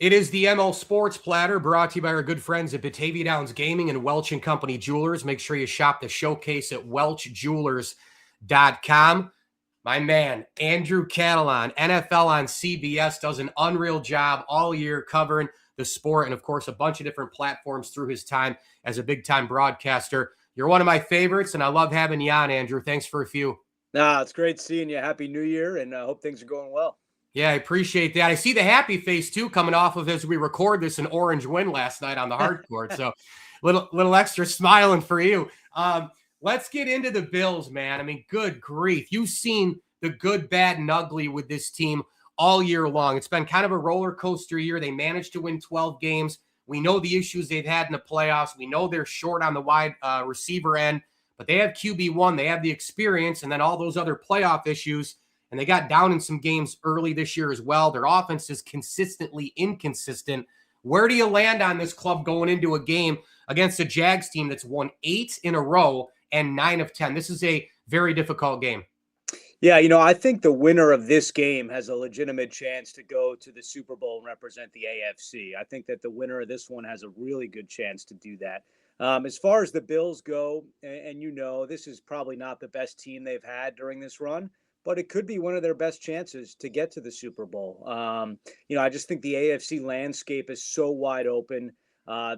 It is the ML Sports Platter, brought to you by our good friends at Batavia Downs Gaming and Welch & Company Jewelers. Make sure you shop the showcase at welchjewelers.com. My man, Andrew Catalon, NFL on CBS, does an unreal job all year covering the sport and, of course, a bunch of different platforms through his time as a big-time broadcaster. You're one of my favorites, and I love having you on, Andrew. Thanks for a few. It's great seeing you. Happy New Year, and I hope things are going well. Yeah, I appreciate that. I see the happy face, too, coming off of as we record this, an orange win last night on the hard court. So little extra smiling for you. Let's get into the Bills, man. I mean, good grief. You've seen the good, bad, and ugly with this team all year long. It's been kind of a roller coaster year. They managed to win 12 games. We know the issues they've had in the playoffs. We know they're short on the wide receiver end, but they have QB1. They have the experience, and then all those other playoff issues. And they got down in some games early this year as well. Their offense is consistently inconsistent. Where do you land on this club going into a game against a Jags team that's won 8 in a row and 9 of 10? This is a very difficult game. Yeah, I think the winner of this game has a legitimate chance to go to the Super Bowl and represent the AFC. I think that the winner of this one has a really good chance to do that. As far as the Bills go, and this is probably not the best team they've had during this run, but it could be one of their best chances to get to the Super Bowl. I just think the AFC landscape is so wide open.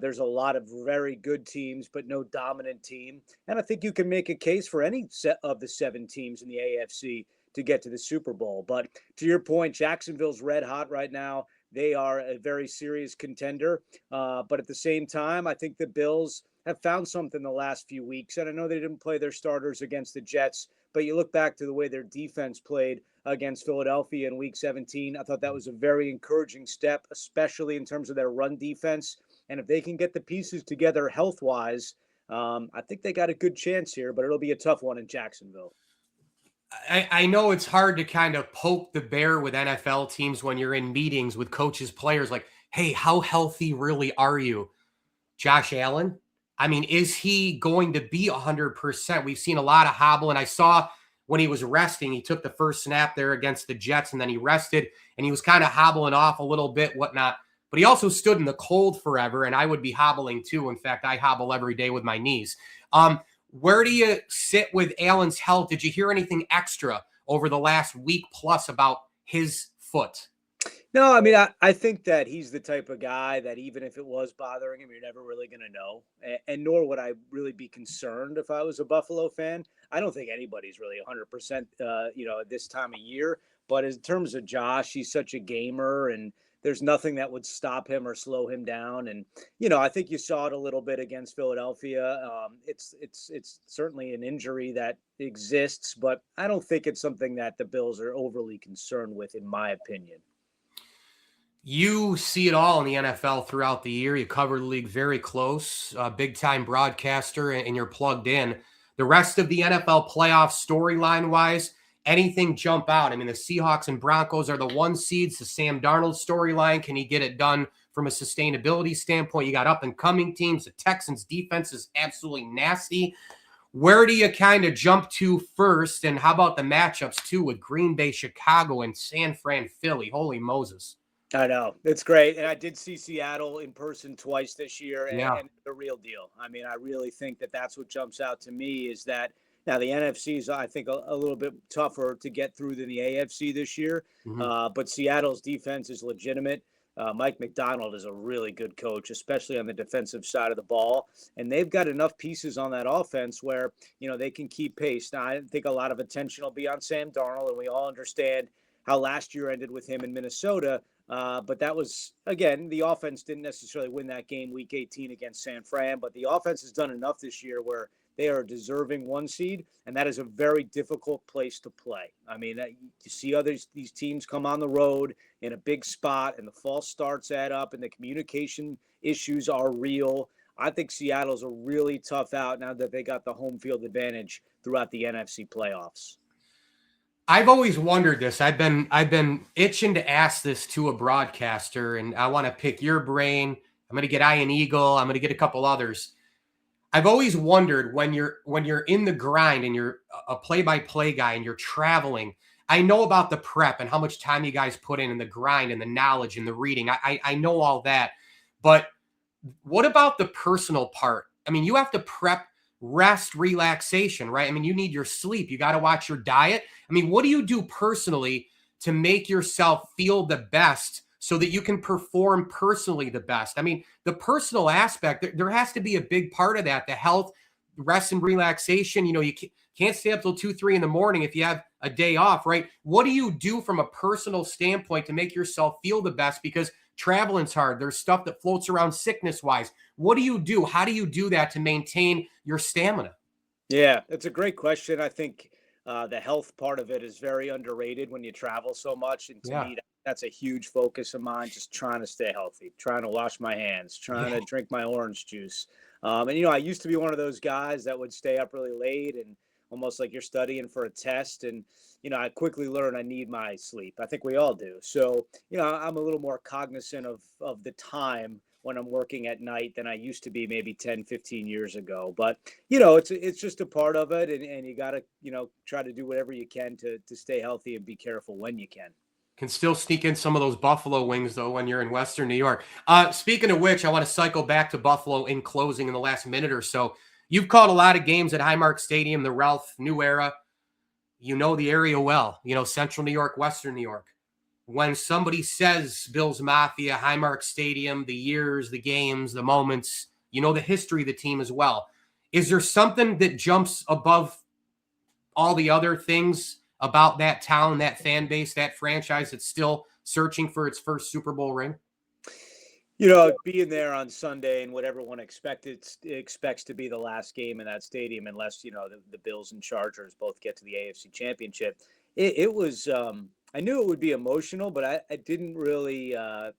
There's a lot of very good teams, but no dominant team. And I think you can make a case for any set of the 7 teams in the AFC to get to the Super Bowl. But to your point, Jacksonville's red hot right now. They are a very serious contender. But at the same time, I think the Bills have found something the last few weeks. And I know they didn't play their starters against the Jets, but you look back to the way their defense played against Philadelphia in Week 17. I thought that was a very encouraging step, especially in terms of their run defense. And if they can get the pieces together health-wise, I think they got a good chance here, but it'll be a tough one in Jacksonville. I know it's hard to kind of poke the bear with NFL teams when you're in meetings with coaches, players, like, hey, how healthy really are you? Josh Allen? I mean, is he going to be 100%? We've seen a lot of hobble, and I saw when he was resting, he took the first snap there against the Jets, and then he rested, and he was kind of hobbling off a little bit, whatnot. But he also stood in the cold forever, and I would be hobbling too. In fact, I hobble every day with my knees. Where do you sit with Allen's health? Did you hear anything extra over the last week plus about his foot? No, I mean, I think that he's the type of guy that even if it was bothering him, you're never really going to know. And nor would I really be concerned if I was a Buffalo fan. I don't think anybody's really 100%, at this time of year. But in terms of Josh, he's such a gamer, and there's nothing that would stop him or slow him down. And, I think you saw it a little bit against Philadelphia. It's certainly an injury that exists, but I don't think it's something that the Bills are overly concerned with, in my opinion. You see it all in the NFL throughout the year. You cover the league very close, big-time broadcaster, and you're plugged in. The rest of the NFL playoffs storyline-wise, anything jump out? I mean, the Seahawks and Broncos are the 1 seeds. The Sam Darnold storyline, can he get it done from a sustainability standpoint? You got up-and-coming teams. The Texans' defense is absolutely nasty. Where do you kind of jump to first? And how about the matchups, too, with Green Bay, Chicago, and San Fran, Philly? Holy Moses. I know. It's great. And I did see Seattle in person twice this year, and the real deal. I mean, I really think that that's what jumps out to me is that now the NFC is, I think, a little bit tougher to get through than the AFC this year. Mm-hmm. But Seattle's defense is legitimate. Mike McDonald is a really good coach, especially on the defensive side of the ball. And they've got enough pieces on that offense where, they can keep pace. Now, I think a lot of attention will be on Sam Darnold, and we all understand how last year ended with him in Minnesota. But that was, again, the offense didn't necessarily win that game Week 18 against San Fran, but the offense has done enough this year where they are a deserving 1 seed, and that is a very difficult place to play. I mean, you see these teams come on the road in a big spot, and the false starts add up, and the communication issues are real. I think Seattle's a really tough out now that they got the home field advantage throughout the NFC playoffs. I've always wondered this. I've been itching to ask this to a broadcaster, and I want to pick your brain. I'm going to get Ian Eagle. I'm going to get a couple others. I've always wondered when you're in the grind and you're a play-by-play guy and you're traveling. I know about the prep and how much time you guys put in and the grind and the knowledge and the reading. I know all that. But what about the personal part? I mean, you have to prep, rest, relaxation, right? I mean, you need your sleep. You got to watch your diet. I mean, what do you do personally to make yourself feel the best so that you can perform personally the best? I mean, the personal aspect, there has to be a big part of that, the health, rest, and relaxation. You know, you can't stay up till 2, 3 in the morning if you have a day off, right? What do you do from a personal standpoint to make yourself feel the best? Because traveling's hard. There's stuff that floats around sickness wise. What do you do? How do you do that to maintain your stamina? Yeah, it's a great question. I think the health part of it is very underrated when you travel so much. And to Yeah. me, that's a huge focus of mine, just trying to stay healthy, trying to wash my hands, trying Yeah. to drink my orange juice. And, you know, I used to be one of those guys that would stay up really late and almost like you're studying for a test. And, you know, I quickly learned I need my sleep. I think we all do. So, you know, I'm a little more cognizant of the time when I'm working at night than I used to be maybe 10, 15 years ago. But you know, it's just a part of it, and you got to, you know, try to do whatever you can to stay healthy and be careful when you can. Can still sneak in some of those buffalo wings though when you're in Western New York. Speaking of which, I want to cycle back to Buffalo in closing in the last minute or so. You've called a lot of games at Highmark Stadium, the Ralph New Era. You know the area well. You know Central New York, Western New York. When somebody says Bills Mafia, Highmark Stadium, the years, the games, the moments, you know the history of the team as well. Is there something that jumps above all the other things about that town, that fan base, that franchise that's still searching for its first Super Bowl ring? You know, being there on Sunday and what everyone expects to be the last game in that stadium, unless you know the Bills and Chargers both get to the AFC Championship. It was. I knew it would be emotional, but I didn't really. I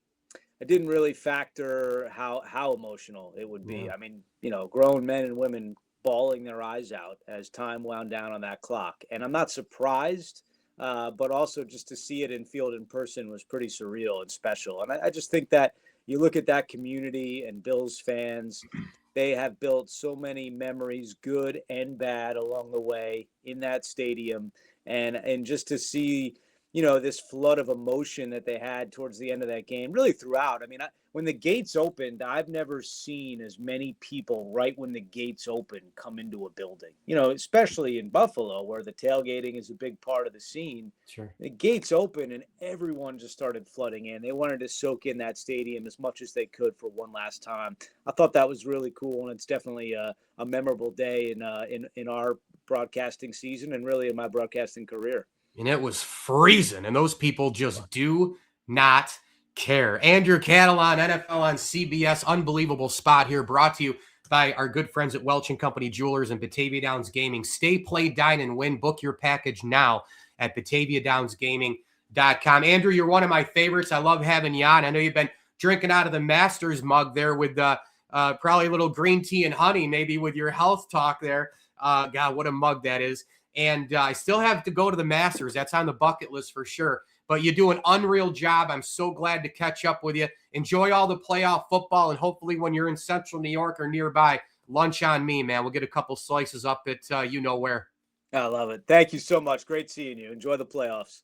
didn't really factor how emotional it would be. Yeah. I mean, you know, grown men and women bawling their eyes out as time wound down on that clock, and I'm not surprised. But also just to see it in field in person was pretty surreal and special. And I just think that you look at that community and Bills fans, they have built so many memories, good and bad, along the way in that stadium, and just to see, you know, this flood of emotion that they had towards the end of that game, really throughout. I mean, when the gates opened, I've never seen as many people right when the gates open come into a building. You know, especially in Buffalo, where the tailgating is a big part of the scene. Sure. The gates open and everyone just started flooding in. They wanted to soak in that stadium as much as they could for one last time. I thought that was really cool, and it's definitely a memorable day in our broadcasting season and really in my broadcasting career. And it was freezing, and those people just do not care. Andrew Catalon, NFL on CBS, unbelievable spot here, brought to you by our good friends at Welch and Company Jewelers and Batavia Downs Gaming. Stay, play, dine, and win. Book your package now at BataviaDownsGaming.com. Andrew, you're one of my favorites. I love having you on. I know you've been drinking out of the Masters mug there with probably a little green tea and honey, maybe with your health talk there. God, what a mug that is. And I still have to go to the Masters. That's on the bucket list for sure. But you do an unreal job. I'm so glad to catch up with you. Enjoy all the playoff football. And hopefully when you're in Central New York or nearby, lunch on me, man. We'll get a couple slices up at you know where. I love it. Thank you so much. Great seeing you. Enjoy the playoffs.